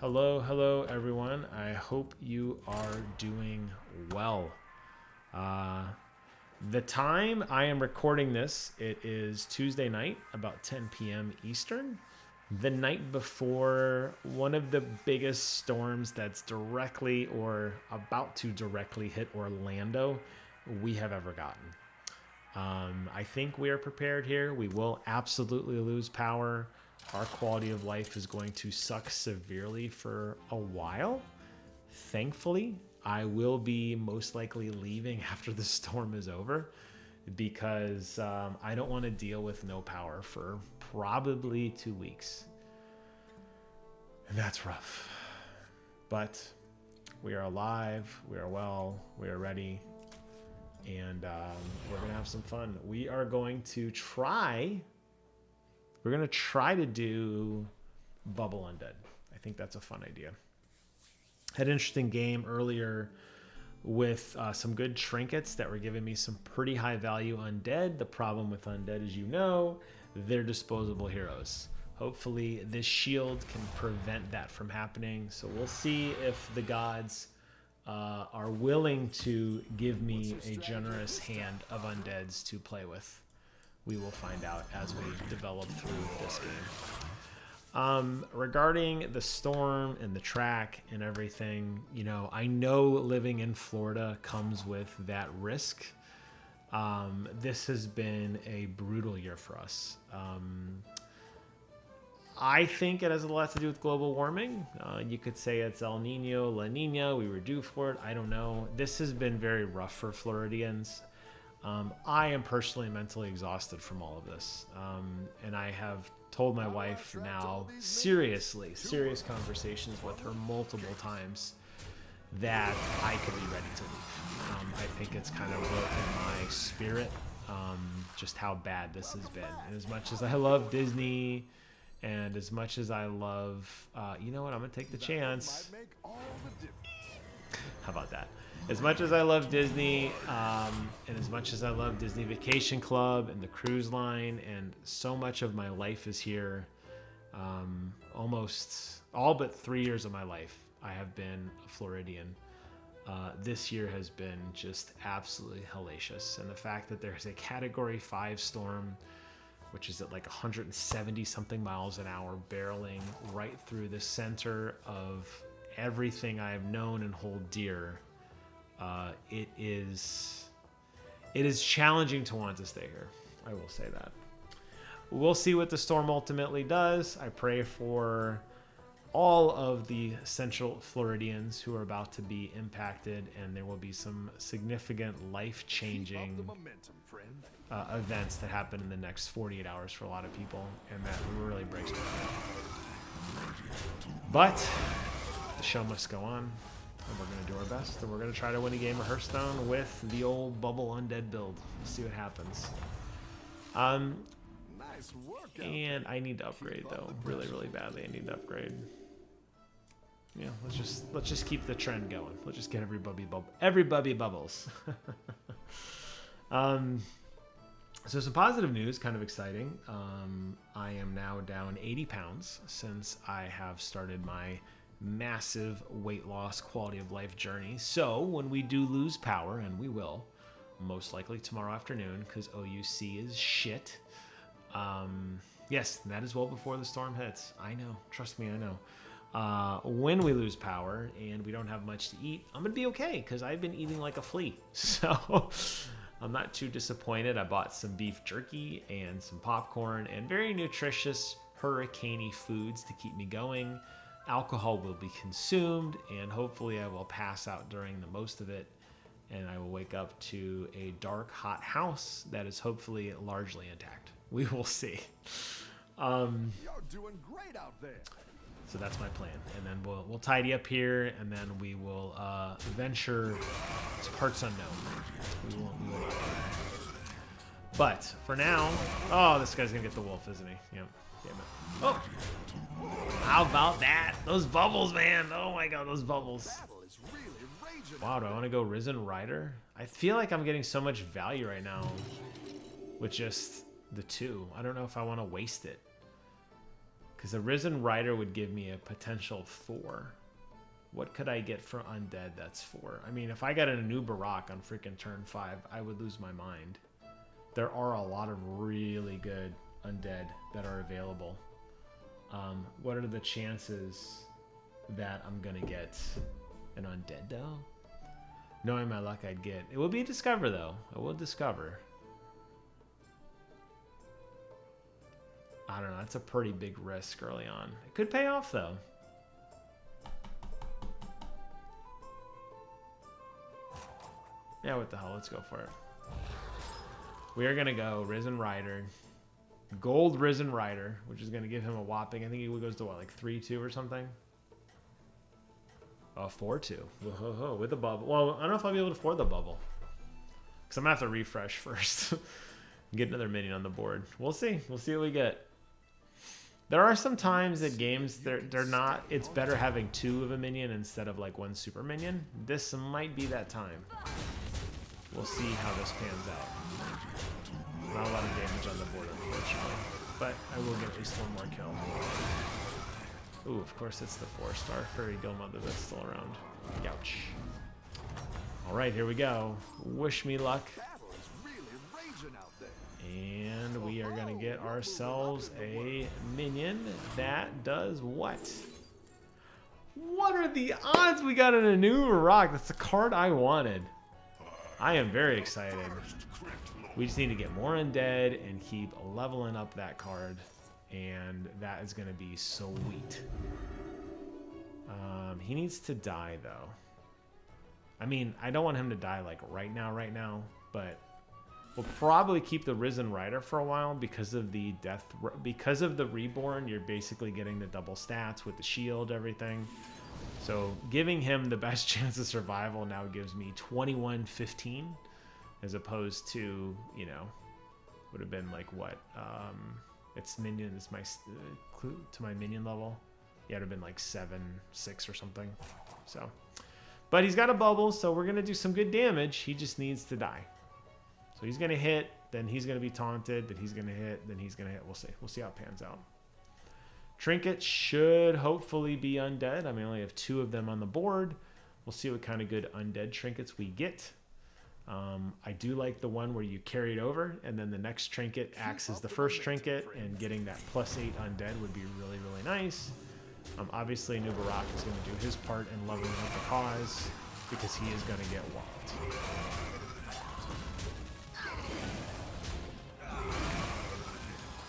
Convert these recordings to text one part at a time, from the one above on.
Hello, hello, everyone. I hope you are doing well. The time I am recording this, it is Tuesday night, about 10 p.m. Eastern, the night before one of the biggest storms that's directly or about to directly hit Orlando we have ever gotten. I think we are prepared here. We will absolutely lose power. Our quality of life is going to suck severely for a while. Thankfully, I will be most likely leaving after the storm is over because I don't want to deal with no power for probably 2 weeks. And that's rough. But we are alive, we are well, we are ready, and we're going to have some fun. We are going to try... We're going to try to do Bubble Undead. I think that's a fun idea. Had an interesting game earlier with some good trinkets that were giving me some pretty high value undead. The problem with undead, as you know, they're disposable heroes. Hopefully this shield can prevent that from happening. So we'll see if the gods are willing to give me a generous hand of undeads to play with. We will find out as we develop through this game. Regarding the storm and the track and everything, you know, I know living in Florida comes with that risk. This has been a brutal year for us. I think it has a lot to do with global warming. You could say it's El Nino, La Nina. We were due for it. I don't know. This has been very rough for Floridians. I am personally mentally exhausted from all of this. And I have told my wife now serious conversations with her multiple times that I could be ready to leave. I think it's kind of broken my spirit, just how bad this has been. And as much as I love Disney and as much as I love, you know what, I'm going to take the chance. How about that? As much as I love Disney, and as much as I love Disney Vacation Club and the cruise line, and so much of my life is here, almost all but 3 years of my life, I have been a Floridian. This year has been just absolutely hellacious. And the fact that there's a Category 5 storm, which is at like 170 something miles an hour, barreling right through the center of everything I have known and hold dear. It is challenging to want to stay here. I will say that. We'll see what the storm ultimately does. I pray for all of the Central Floridians who are about to be impacted, and there will be some significant life-changing events that happen in the next 48 hours for a lot of people, and that really breaks my heart. But the show must go on. And we're going to do our best, and we're going to try to win a game of Hearthstone with the old Bubble Undead build. We'll see what happens. Nice work out And I need to upgrade, though. Really, really badly, I need to upgrade. Yeah, let's just keep the trend going. Let's just get everybody bubbles. So some positive news, kind of exciting. I am now down 80 pounds since I have started my massive weight loss quality of life journey. So when we do lose power, and we will most likely tomorrow afternoon because OUC is shit, yes, that is well before the storm hits. I know, trust me, I know. When we lose power and we don't have much to eat, I'm gonna be okay because I've been eating like a flea. So I'm not too disappointed. I bought some beef jerky and some popcorn and very nutritious hurricane-y foods to keep me going. Alcohol will be consumed, and hopefully I will pass out during the most of it, and I will wake up to a dark, hot house that is hopefully largely intact. We will see. You're doing great out there. So that's my plan, and then we'll tidy up here, and then we will venture to parts unknown. We will. But for now, oh, this guy's gonna get the wolf, isn't he? Yep. Damn it. Oh. How about that? Those bubbles, man. Oh my god, those bubbles. Wow, do I want to go Risen Rider? I feel like I'm getting so much value right now with just the two. I don't know if I want to waste it. Because a Risen Rider would give me a potential 4. What could I get for undead that's 4? I mean, if I got a new Barak on freaking turn 5, I would lose my mind. There are a lot of really good undead that are available. What are the chances that I'm going to get an undead, though? Knowing my luck, I'd get... It will be a Discover, though. I will Discover. I don't know. That's a pretty big risk early on. It could pay off, though. Yeah, what the hell? Let's go for it. We are going to go Risen Rider. Gold Risen Rider, which is going to give him a whopping... I think he goes to, what, like 3-2 or something? Oh, 4-2. Whoa, with the bubble. Well, I don't know if I'll be able to afford the bubble. Because I'm going to have to refresh first. Get another minion on the board. We'll see. We'll see what we get. There are some times that games, they're not... It's better having 2 of a minion instead of like 1 super minion. This might be that time. We'll see how this pans out. Not a lot of damage on the board, unfortunately. But I will get at least 1 more kill. Ooh, of course it's the 4-star Fairy Guildmother that's still around. Youch. Alright, here we go. Wish me luck. And we are going to get ourselves a minion that does what? What are the odds we got in a new rock? That's the card I wanted. I am very excited. We just need to get more undead and keep leveling up that card. And that is going to be sweet. He needs to die, though. I mean, I don't want him to die like right now, but we'll probably keep the Risen Rider for a while because of the because of the Reborn. You're basically getting the double stats with the shield, everything. So giving him the best chance of survival now gives me 21-15, as opposed to, you know, would have been like what? Its minion is my clue to my minion level. Yeah, it would have been like 7-6 or something. So, but he's got a bubble, so we're gonna do some good damage. He just needs to die. So he's gonna hit, then he's gonna be taunted, then he's gonna hit, then he's gonna hit. We'll see. We'll see how it pans out. Trinket should hopefully be undead. I mean, I only have 2 of them on the board. We'll see what kind of good undead trinkets we get. I do like the one where you carry it over, and then the next trinket acts as the first trinket, and getting that +8 undead would be really, really nice. Obviously, New Barak is going to do his part in leveling up the cause, because he is going to get walled.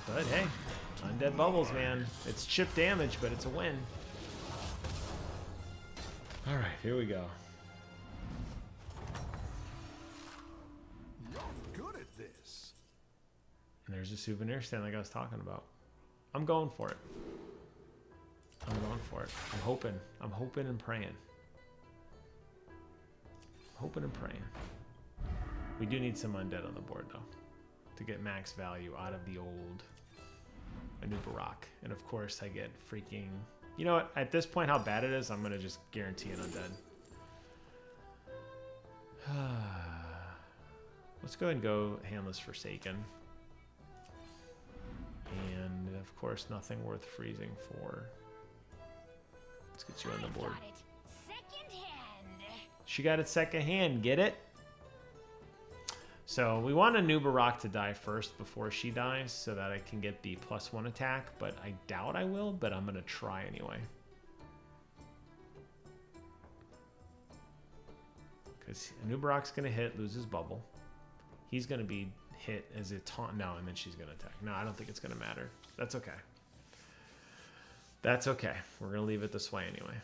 But hey, undead bubbles, man. It's chip damage, but it's a win. All right, here we go. And there's a souvenir stand like I was talking about. I'm going for it. I'm going for it. I'm hoping and praying. Hoping and praying. We do need some undead on the board, though, to get max value out of the old New Barak. And of course, I get freaking... You know what? At this point, how bad it is, I'm going to just guarantee an undead. Let's go ahead and go Handless Forsaken. And of course, nothing worth freezing for. Let's get you on the board. She got it second hand. Get it? So we want a New Barak to die first before she dies, so that I can get the +1 attack. But I doubt I will. But I'm gonna try anyway. Because a New Barak's gonna hit, loses bubble. He's gonna be hit as a taunt. No, and then she's gonna attack. No, I don't think it's gonna matter. That's okay. That's okay. We're gonna leave it this way anyway.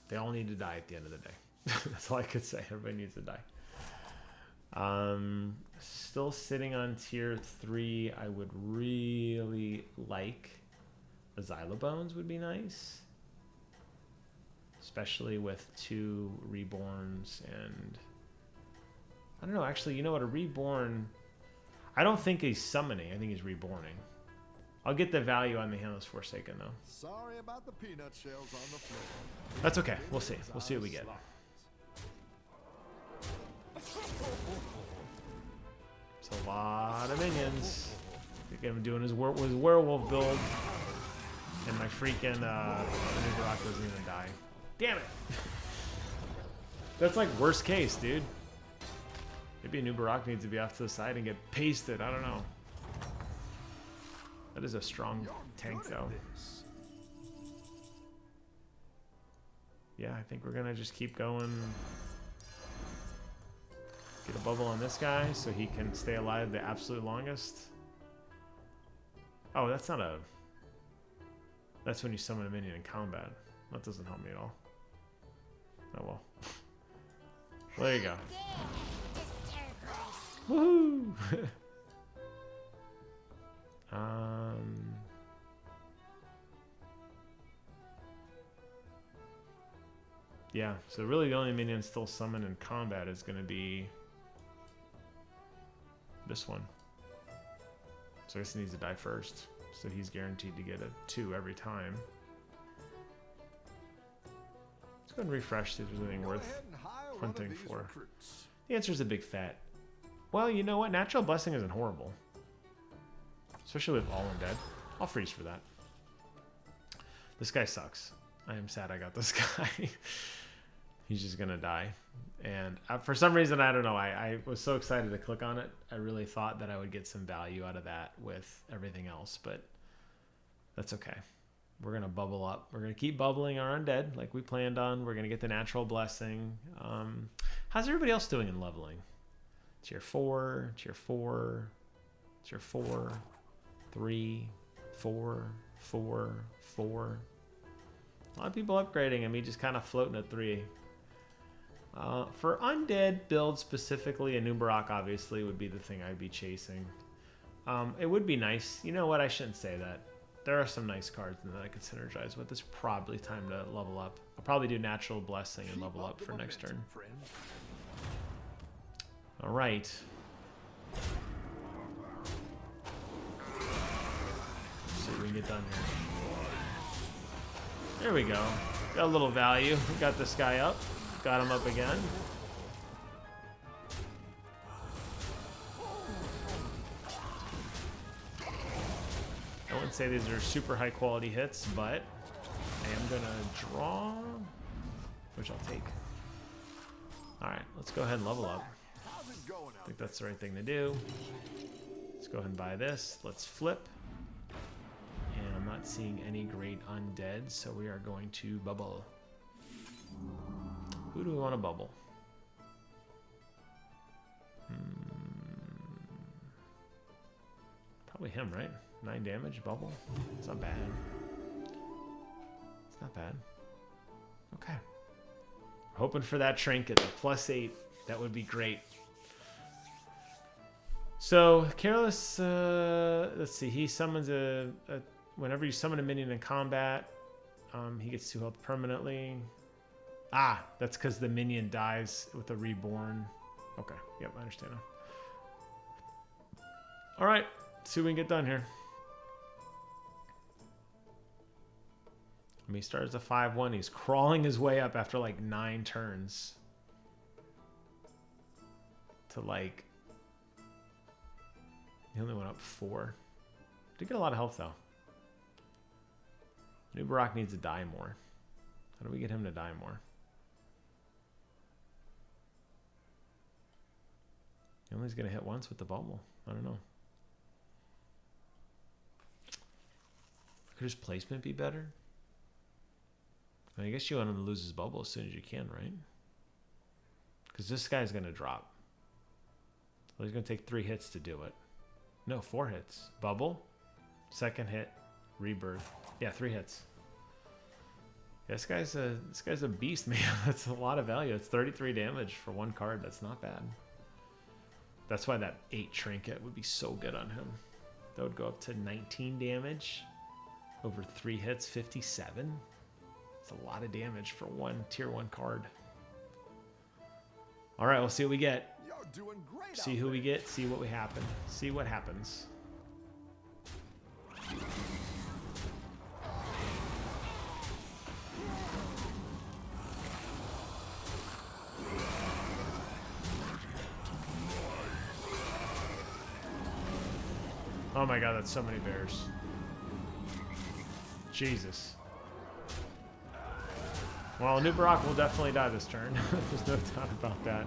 They all need to die at the end of the day. That's all I could say. Everybody needs to die. Still sitting on tier 3. I would really like a Xylobones would be nice. Especially with 2 Reborns and... I don't know, actually, you know what? A Reborn... I don't think he's summoning. I think he's reborning. I'll get the value on the Handless Forsaken, though. Sorry about the peanut shells on the floor. That's okay. We'll see. We'll see what we get. It's a lot of minions. I think I'm doing his werewolf build. And my freaking Nubarak doesn't even die. Damn it! That's like worst case, dude. Maybe a Nubarak needs to be off to the side and get pasted. I don't know. That is a strong tank, though. Yeah, I think we're gonna just keep going. Get a bubble on this guy so he can stay alive the absolute longest. Oh, that's not a... That's when you summon a minion in combat. That doesn't help me at all. Oh well. Well, there you go. Woohoo! Yeah, so really the only minion still summoned in combat is going to be this one. So I guess he needs to die first. So he's guaranteed to get a 2 every time. Let's go and refresh, see if there's anything worth hunting for. The answer is a big fat. Well, you know what? Natural Blessing isn't horrible. Especially with all undead. I'll freeze for that. This guy sucks. I am sad I got this guy. He's just gonna die. And for some reason, I don't know, I was so excited to click on it. I really thought that I would get some value out of that with everything else, but that's okay. We're gonna bubble up. We're gonna keep bubbling our undead like we planned on. We're gonna get the Natural Blessing. How's everybody else doing in leveling? Tier 4, Tier 4, Tier 4, 3, 4, 4, 4. A lot of people upgrading and me just kind of floating at 3. For undead build specifically, a Nubarak obviously would be the thing I'd be chasing. It would be nice. You know what? I shouldn't say that. There are some nice cards that I could synergize with. It's probably time to level up. I'll probably do Natural Blessing and level up for next turn. All right. Let's see what we can get done here. There we go. Got a little value. We got this guy up. Got him up again. I wouldn't say these are super high quality hits, but I am gonna draw, which I'll take. All right, let's go ahead and level up. I think that's the right thing to do. Let's go ahead and buy this. Let's flip. And I'm not seeing any great undead, so we are going to bubble. Who do we want to bubble? Probably him, right? 9 damage, bubble. It's not bad. It's not bad. Okay. Hoping for that trinket, the +8. That would be great. So, Careless, let's see, he summons whenever you summon a minion in combat, he gets 2 health permanently. Ah, that's because the minion dies with a reborn. Okay, yep, I understand now. All right, let's see what we can get done here. He starts a 5-1. He's crawling his way up after like 9 turns. To like... He only went up 4. Did get a lot of health though. Nubarak needs to die more. How do we get him to die more? He only's gonna hit once with the bubble. I don't know. Could his placement be better? I guess you want him to lose his bubble as soon as you can, right? Because this guy's gonna drop. Well, he's gonna take 3 hits to do it. No, 4 hits. Bubble, second hit, rebirth. Yeah, 3 hits. Yeah, this guy's a beast, man. That's a lot of value. It's 33 damage for 1 card. That's not bad. That's why that 8 trinket would be so good on him. That would go up to 19 damage. Over 3 hits, 57. It's a lot of damage for 1 tier 1 card. All right, we'll see what we get. See who we get, see what we happen. See what happens. Oh my god, that's so many bears. Jesus. Well, Nubarak will definitely die this turn. There's no doubt about that.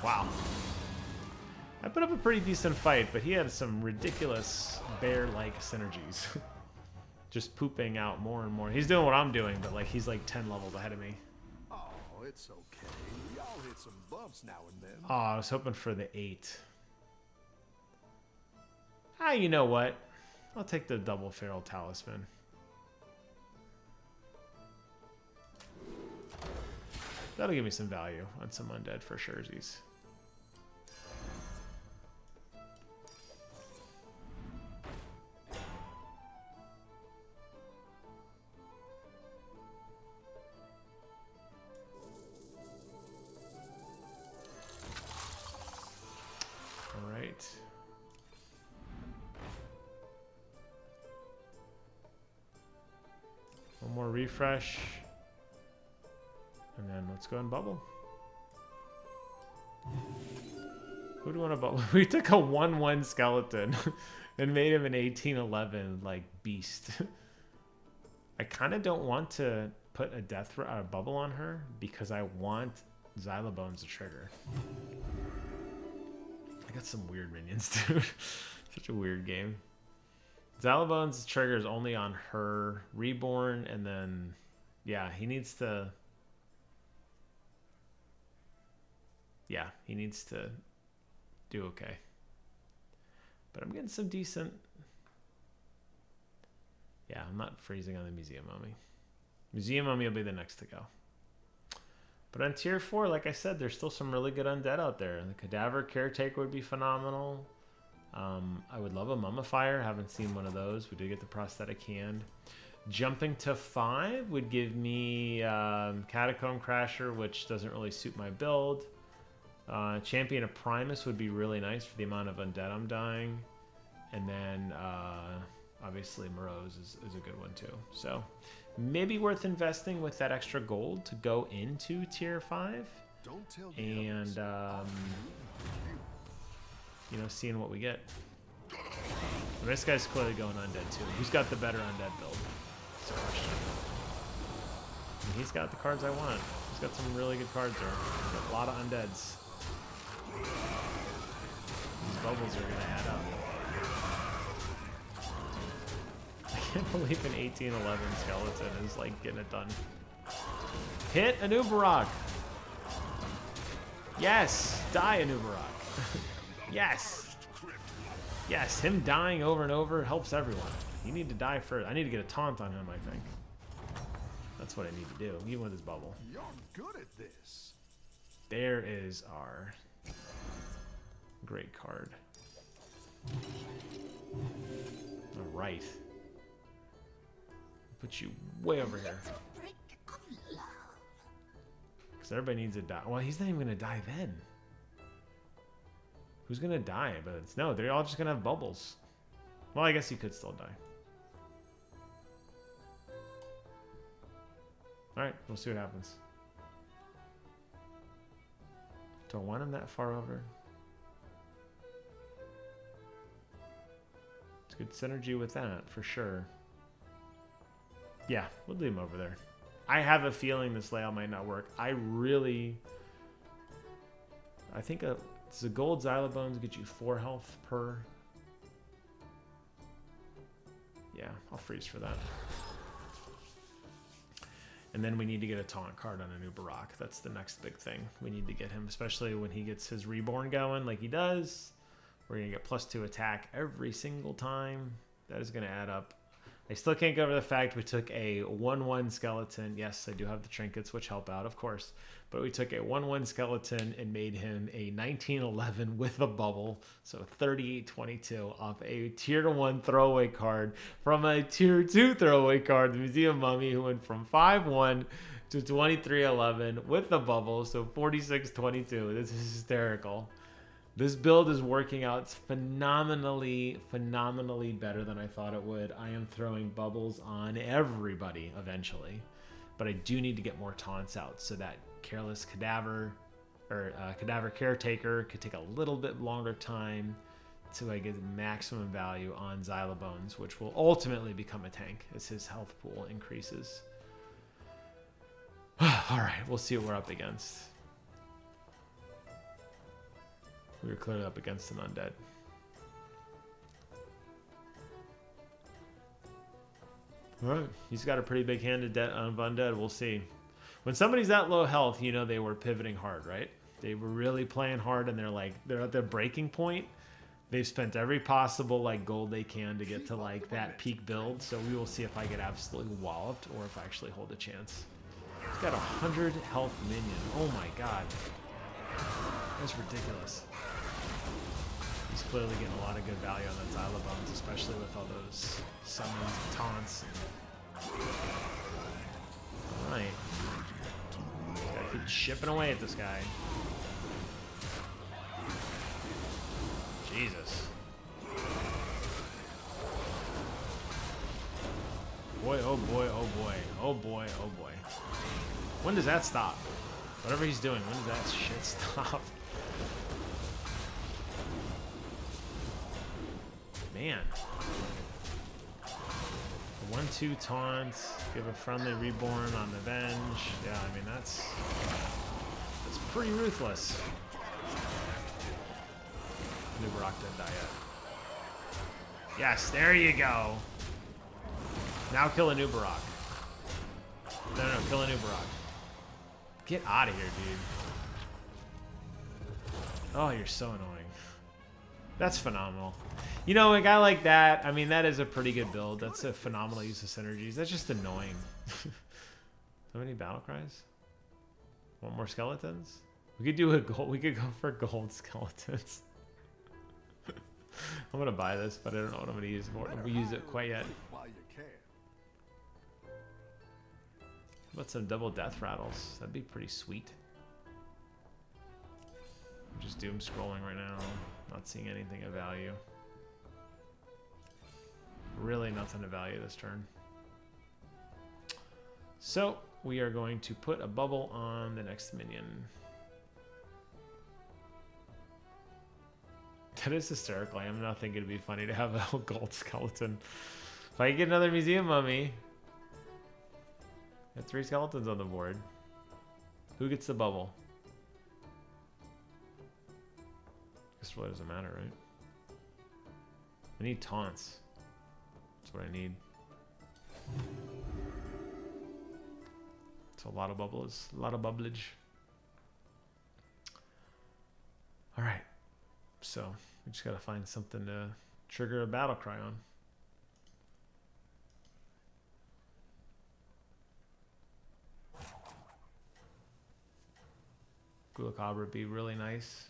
Wow. I put up a pretty decent fight, but he had some ridiculous bear-like synergies. Just pooping out more and more. He's doing what I'm doing, but like he's like 10 levels ahead of me. Oh, it's okay. Y'all hit some bumps now and then. Oh, I was hoping for the 8. Ah, you know what? I'll take the double feral talisman. That'll give me some value on some undead for surezies. All right. One more refresh. And then let's go and bubble. Who do we want to bubble? We took a 1/1 skeleton and made him an 18/11 like beast. I kind of don't want to put a bubble on her because I want Xylobones to trigger. I got some weird minions, dude. Such a weird game. Xylobones triggers only on her reborn, and then yeah, he needs to. Yeah, he needs to do okay. But I'm getting some decent... Yeah, I'm not freezing on the Museum Mummy. Museum Mummy will be the next to go. But on tier 4, like I said, there's still some really good undead out there. The Cadaver Caretaker would be phenomenal. I would love a Mummifier. Haven't seen one of those. We did get the prosthetic hand. Jumping to 5 would give me Catacomb Crasher, which doesn't really suit my build. Champion of Primus would be really nice for the amount of undead I'm dying. And then obviously Morose is a good one too. So maybe worth investing with that extra gold to go into tier 5. Don't tell and you know, seeing what we get. And this guy's clearly going undead too. Who's got the better undead build? That's a question. And he's got the cards I want. He's got some really good cards there. He's got a lot of undeads. These bubbles are gonna add up. I can't believe an 18/11 skeleton is like getting it done. Hit a Nubarak. Yes, die a Nubarak. Yes. Yes, him dying over and over helps everyone. You need to die first. I need to get a taunt on him, I think. That's what I need to do, even with his bubble. You're good at this. There is our great card. All right. Put you way over here. Because everybody needs to die. Well, he's not even going to die then. Who's going to die? But it's no, they're all just going to have bubbles. Well, I guess he could still die. Alright, we'll see what happens. Don't want him that far over. It's good synergy with that, for sure. Yeah, we'll leave him over there. I have a feeling this layout might not work. I think the gold Xylobones get you 4 health per. Yeah, I'll freeze for that. And then we need to get a taunt card on a new Barak. That's the next big thing. We need to get him, especially when he gets his reborn going like he does. We're going to get +2 attack every single time. That is going to add up. I still can't get over the fact we took a 1/1 skeleton. Yes, I do have the trinkets, which help out, of course. But we took a 1/1 skeleton and made him a 19/11 with a bubble. So 38/22 off a tier 1 throwaway card from a tier 2 throwaway card, the Museum Mummy, who went from 5/1 to 23/11 with the bubble. So 46/22. This is hysterical. This build is working out phenomenally better than I thought it would. I am throwing bubbles on everybody eventually, but I do need to get more taunts out so that Careless Cadaver or Cadaver Caretaker could take a little bit longer time so I get maximum value on Xylobones, which will ultimately become a tank as his health pool increases. Alright, we'll see what we're up against. We were clearly up against an undead. Alright, he's got a pretty big hand of undead. We'll see. When somebody's that low health, you know they were pivoting hard, right? They were really playing hard, and they're at their breaking point. They've spent every possible like gold they can to get to like that peak build. So we will see if I get absolutely walloped or if I actually hold a chance. He's got 100 health minion. Oh my god, that's ridiculous. He's clearly getting a lot of good value on that Xylobones, especially with all those summons and taunts. Alright. Gotta keep chipping away at this guy. Jesus. Boy, oh boy, oh boy. Oh boy, oh boy. When does that stop? Whatever he's doing, when does that shit stop? Man. 1-2 taunt, give a friendly reborn on Avenge. Yeah, I mean that's pretty ruthless. New Rock didn't die yet. Yes, there you go. Now kill a new Barak. No, kill a new Barak. Get out of here, dude. Oh, you're so annoying. That's phenomenal. You know, a guy like that, I mean, that is a pretty good build. That's a phenomenal use of synergies. That's just annoying. So many battle cries? Want more skeletons? We could do a gold. We could go for gold skeletons. I'm gonna buy this, but I don't know what I'm gonna use it for. We use it quite yet. How about some double death rattles? That'd be pretty sweet. I'm just doom scrolling right now. Not seeing anything of value. Really nothing of value this turn. So we are going to put a bubble on the next minion. That is hysterical. I am not thinking it'd be funny to have a gold skeleton. If I get another museum mummy, got 3 skeletons on the board. Who gets the bubble? Guess it really doesn't matter, right? I need taunts. That's what I need. It's a lot of bubbles, a lot of bubblage. All right, so we just gotta find something to trigger a battle cry on. Gulakabra would be really nice.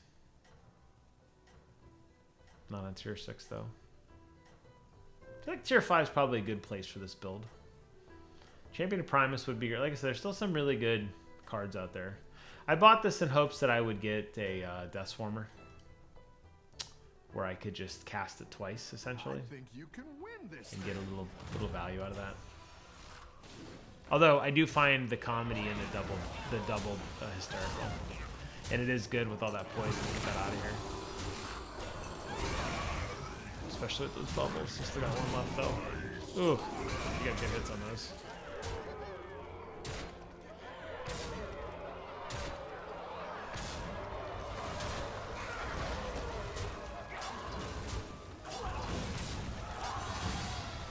Not on tier 6 though. I feel like tier 5 is probably a good place for this build. Champion of Primus would be great. Like I said, there's still some really good cards out there. I bought this in hopes that I would get a Death Swarmer, where I could just cast it twice, essentially, I think you can win this and get a little value out of that. Although I do find the comedy in the double hysterical, and it is good with all that poison to get that out of here. Especially with those bubbles. You still got one left though. Ooh, you got good hits on those.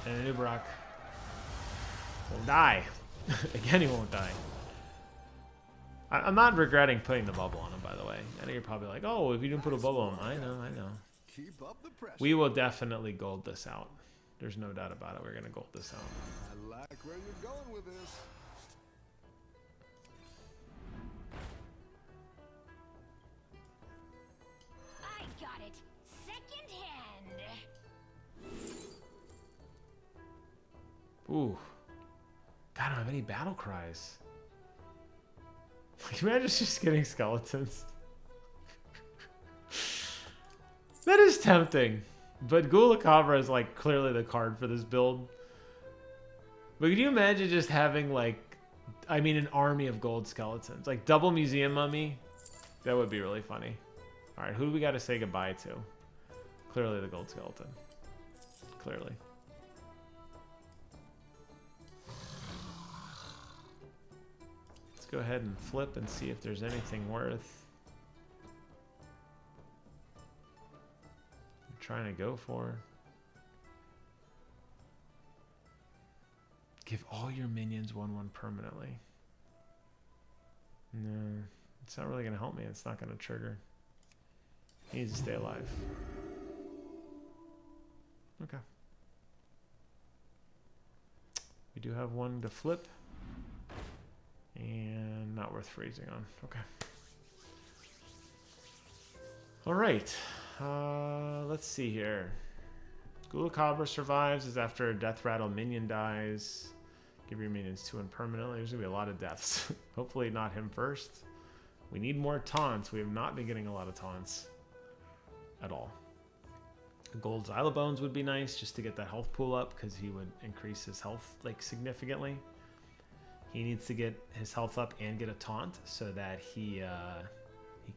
And Uberak won't die. Again, he won't die. I'm not regretting putting the bubble on him, by the way. I know you're probably like, oh, if you didn't put a bubble on him. I know. Keep up the pressure. We will definitely gold this out. There's no doubt about it. We're going to gold this out. I like where you're going with this. I got it. Second hand. Ooh. God, I don't have any battle cries. Can you imagine just getting skeletons? That is tempting. But Gulakabra is like clearly the card for this build. But can you imagine just having like, I mean, an army of gold skeletons? Like double museum mummy? That would be really funny. Alright, who do we got to say goodbye to? Clearly the gold skeleton. Clearly. Let's go ahead and flip and see if there's anything worth I'm trying to go for. Give all your minions 1/1 permanently. No, it's not really going to help me. It's not going to trigger. He needs to stay alive. Okay. We do have one to flip. And not worth freezing on. Okay. Alright. Let's see here. Gulakabra survives is after a Deathrattle minion dies. Give your minions 2 and permanently. There's going to be a lot of deaths. Hopefully not him first. We need more taunts. We have not been getting a lot of taunts. At all. Gold Xylobones would be nice just to get that health pool up because he would increase his health like significantly. He needs to get his health up and get a taunt so that he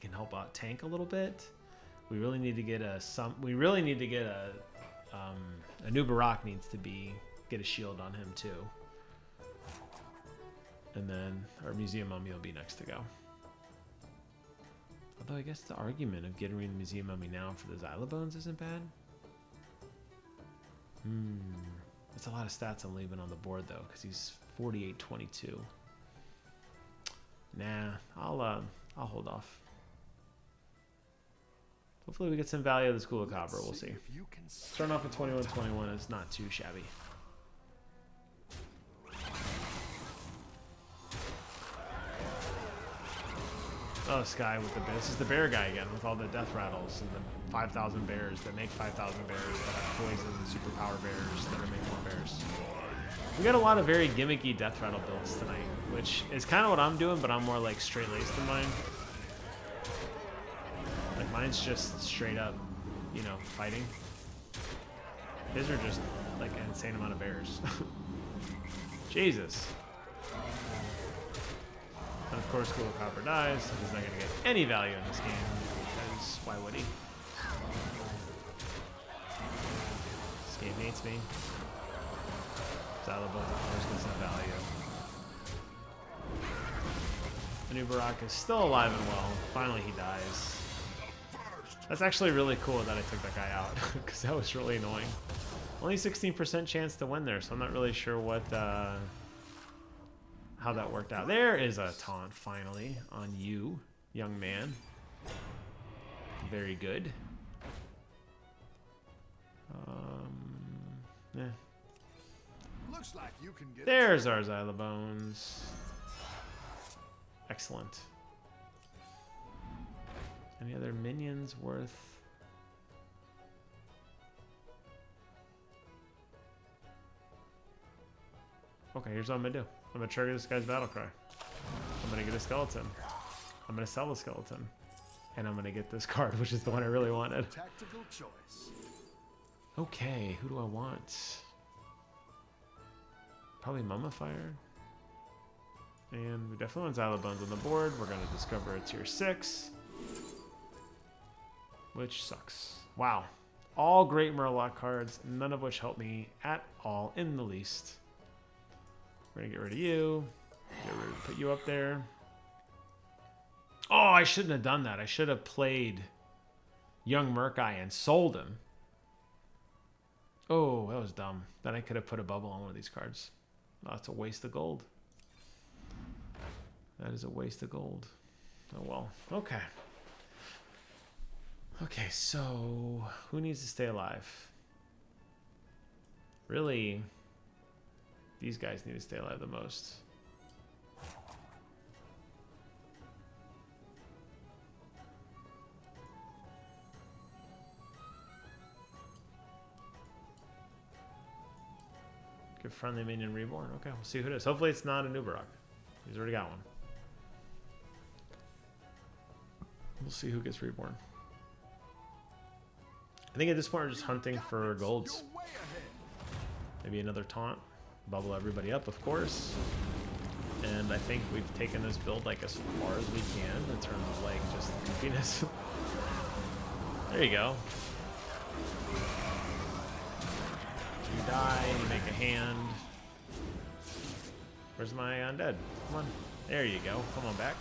can help out tank a little bit. We really need to get a new Barak needs to get a shield on him too. And then our Museum Mummy will be next to go. Although I guess the argument of getting rid of the Museum Mummy now for the Xylobones isn't bad. That's a lot of stats I'm leaving on the board though, because he's 48-22. Nah, I'll hold off. Hopefully we get some value of the School of Cobra. We'll see. Starting off at 21-21 is not too shabby. Oh, this guy with the bear. This is the bear guy again with all the death rattles and the 5,000 bears that make 5,000 bears that have poison and superpower bears that are making more bears. We got a lot of very gimmicky death rattle builds tonight, which is kind of what I'm doing, but I'm more like straight laced than mine. Like mine's just straight up, you know, fighting. His are just like an insane amount of bears. Jesus. And of course, School of Copper dies, so he's not going to get any value in this game, because why would he? This game hates me. Xylobones, of course, gets no value. The new Barak is still alive and well. Finally, he dies. That's actually really cool that I took that guy out, because that was really annoying. Only 16% chance to win there, so I'm not really sure what... how that worked out. There is a taunt finally on you, young man. Very good. Yeah. Looks like you can get There's our Xylobones. Excellent. Any other minions worth? Okay, here's what I'm gonna do. I'm gonna trigger this guy's battle cry. I'm gonna get a skeleton. I'm gonna sell the skeleton. And I'm gonna get this card, which is the one I really wanted. tactical choice. Okay, who do I want? Probably Mummifier. And we definitely want Xylobones on the board. We're gonna discover a tier 6. Which sucks. Wow. All great Murloc cards, none of which help me at all in the least. We're gonna get rid of you. Put you up there. Oh, I shouldn't have done that. I should have played Young Murkai and sold him. Oh, that was dumb. Then I could have put a bubble on one of these cards. Oh, that's a waste of gold. That is a waste of gold. Oh well. Okay. Okay, so who needs to stay alive? Really, these guys need to stay alive the most. Give friendly minion reborn. Okay, we'll see who it is. Hopefully it's not a new Barak. He's already got one. We'll see who gets reborn. I think at this point we're just hunting for golds. Maybe another taunt. Bubble everybody up, of course. And I think we've taken this build like as far as we can in terms of like just goofiness. There you go. You die, you make a hand. Where's my undead? Come on. There you go. Come on back.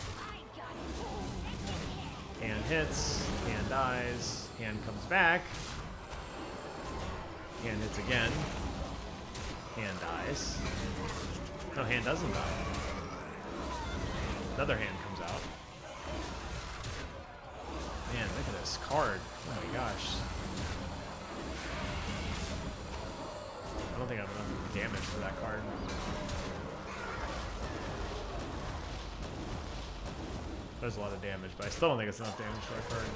Hand hits, hand dies, hand comes back. Hand hits again. Hand dies. No, hand doesn't die. Another hand comes out. Man, look at this card. Oh my gosh. I don't think I have enough damage for that card. There's a lot of damage, but I still don't think it's enough damage for that card.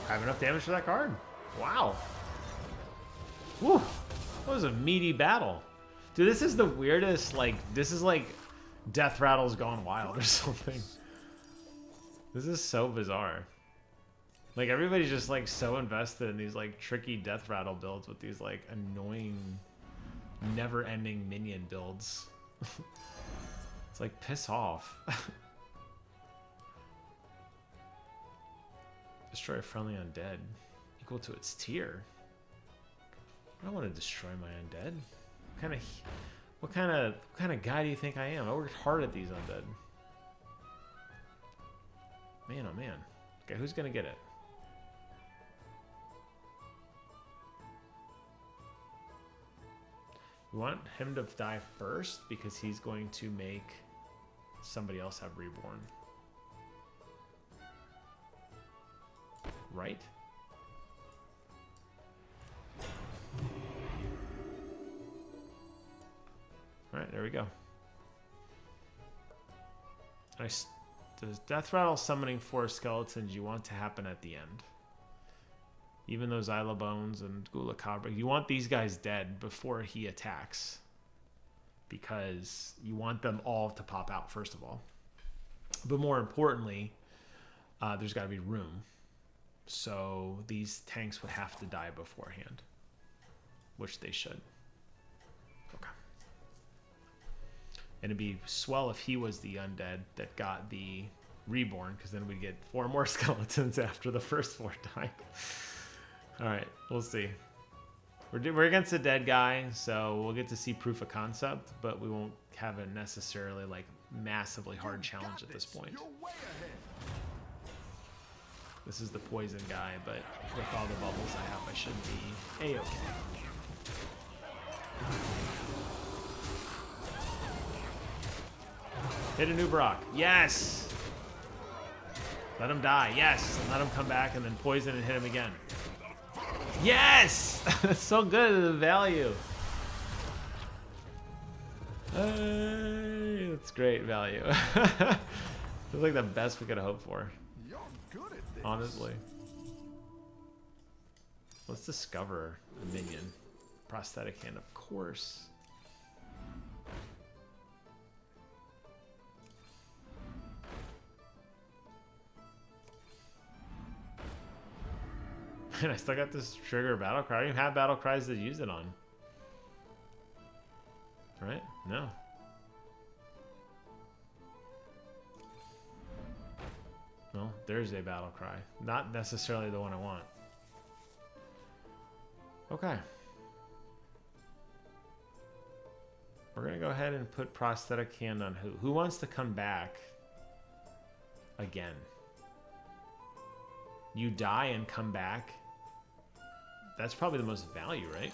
I have enough damage for that card. Wow. Whew. That was a meaty battle. Dude, this is the weirdest, like, this is like Deathrattle's Gone Wild or something. This is so bizarre. Like, everybody's just, like, so invested in these, like, tricky Deathrattle builds with these, like, annoying, never-ending minion builds. It's like, piss off. Destroy a friendly undead. Equal to its tier. I don't want to destroy my undead. What kind of guy do you think I am? I worked hard at these undead. Man, oh man. Okay, who's gonna get it? We want him to die first because he's going to make somebody else have reborn. Right? Alright, there we go. The Deathrattle summoning 4 skeletons you want to happen at the end. Even those Isla Bones and Gula Cabra. You want these guys dead before he attacks. Because you want them all to pop out, first of all. But more importantly, there's got to be room. So these tanks would have to die beforehand. Which they should. Okay. And it'd be swell if he was the undead that got the reborn, because then we'd get 4 more skeletons after the first 4 died. Alright, we'll see. We're against a dead guy, so we'll get to see proof of concept, but we won't have a necessarily like massively hard challenge at this point. This is the poison guy, but with all the bubbles I have, I should be A-okay. Hit a new Brock. Yes! Let him die. Yes! And let him come back and then poison and hit him again. Yes! That's so good, the value. Hey, that's great value. It's like the best we could have hoped for. You're good at this. Honestly. Let's discover the minion. Prosthetic hand, of course. And I still got this trigger battle cry. I don't even have battle cries to use it on. Right? No. Well, there's a battle cry. Not necessarily the one I want. Okay. We're going to go ahead and put prosthetic hand on who? Who wants to come back again? You die and come back. That's probably the most value, right?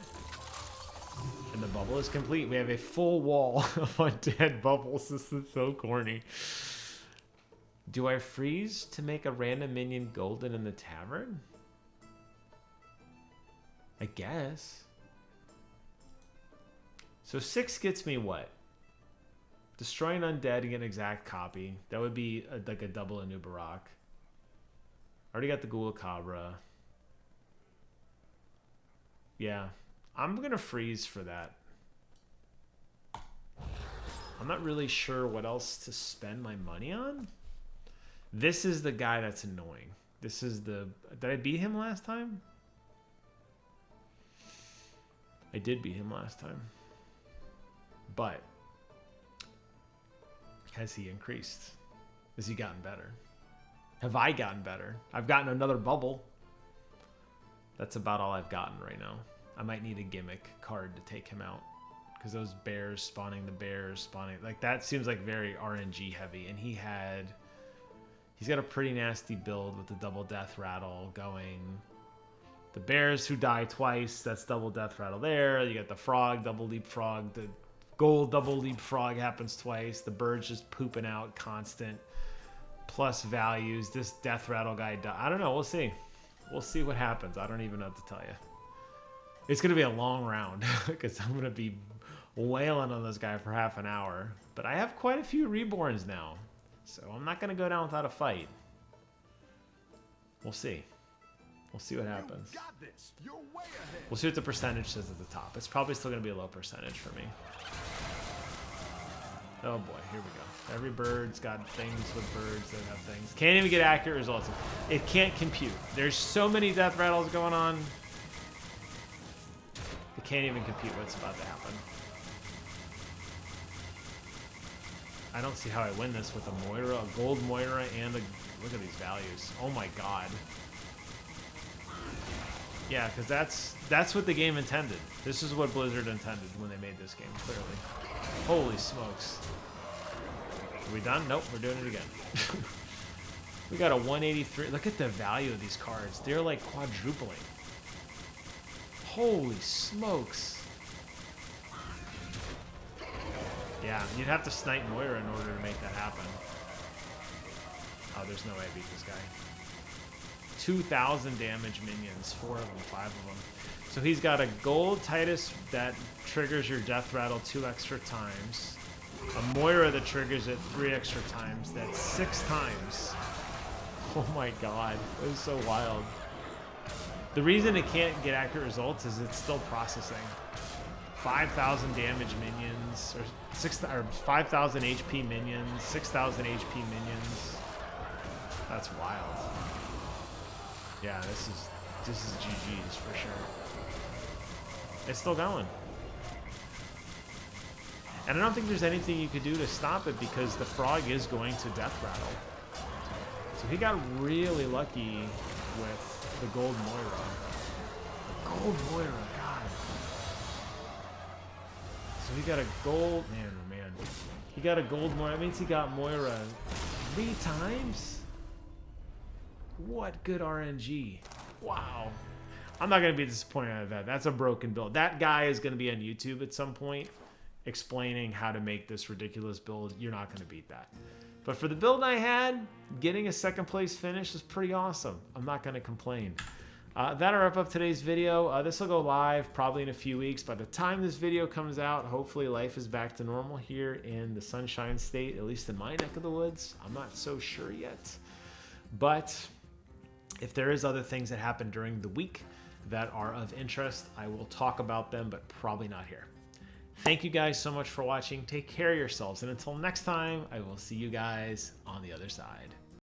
And the bubble is complete. We have a full wall of undead bubbles. This is so corny. Do I freeze to make a random minion golden in the tavern? I guess. So 6 gets me what? Destroy an undead and get an exact copy. That would be like a double Anubarak. Already got the Ghoul Cabra. Yeah, I'm going to freeze for that. I'm not really sure what else to spend my money on. This is the guy that's annoying. This is the... Did I beat him last time? I did beat him last time. But has he increased? Has he gotten better? Have I gotten better? I've gotten another bubble. That's about all I've gotten right now. I might need a gimmick card to take him out. Because those bears spawning, like that seems like very RNG heavy. And he's got a pretty nasty build with the double death rattle going. The bears who die twice, that's double death rattle there. You got the frog, double leapfrog. The gold double leapfrog happens twice. The bird's just pooping out constant. Plus values. This death rattle guy, I don't know. We'll see. We'll see what happens. I don't even know what to tell you. It's going to be a long round because I'm going to be wailing on this guy for half an hour. But I have quite a few reborns now. So I'm not going to go down without a fight. We'll see. We'll see what happens. We'll see what the percentage says at the top. It's probably still going to be a low percentage for me. Oh boy, here we go. Every bird's got things with birds that have things. Can't even get accurate results. It can't compute. There's so many death rattles going on. It can't even compute what's about to happen. I don't see how I win this with a Moira, a gold Moira, and a... Look at these values. Oh my god. Yeah, because that's what the game intended. This is what Blizzard intended when they made this game, clearly. Holy smokes. Are we done? Nope, we're doing it again. We got a 183. Look at the value of these cards. They're like quadrupling. Holy smokes. Yeah, you'd have to snipe Moira in order to make that happen. Oh, there's no way I beat this guy. 2,000 damage minions, 4 of them, 5 of them. So he's got a gold Titus that triggers your death rattle 2 extra times. A Moira that triggers it 3 extra times. That's 6 times. Oh my god, that is so wild. The reason it can't get accurate results is it's still processing. 5,000 damage minions, or 5,000 HP minions, 6,000 HP minions. That's wild. Yeah, this is GG's for sure. It's still going. And I don't think there's anything you could do to stop it because the frog is going to death rattle. So he got really lucky with the gold Moira. The gold Moira, god. So he got a gold, man, oh man. He got a gold Moira, that means he got Moira 3 times? What good RNG. Wow. I'm not going to be disappointed out of that. That's a broken build. That guy is going to be on YouTube at some point explaining how to make this ridiculous build. You're not going to beat that. But for the build I had, getting a 2nd place finish is pretty awesome. I'm not going to complain. That'll wrap up today's video. This will go live probably in a few weeks. By the time this video comes out, hopefully life is back to normal here in the Sunshine State, at least in my neck of the woods. I'm not so sure yet. But if there is other things that happen during the week that are of interest, I will talk about them, but probably not here. Thank you guys so much for watching. Take care of yourselves. And until next time, I will see you guys on the other side.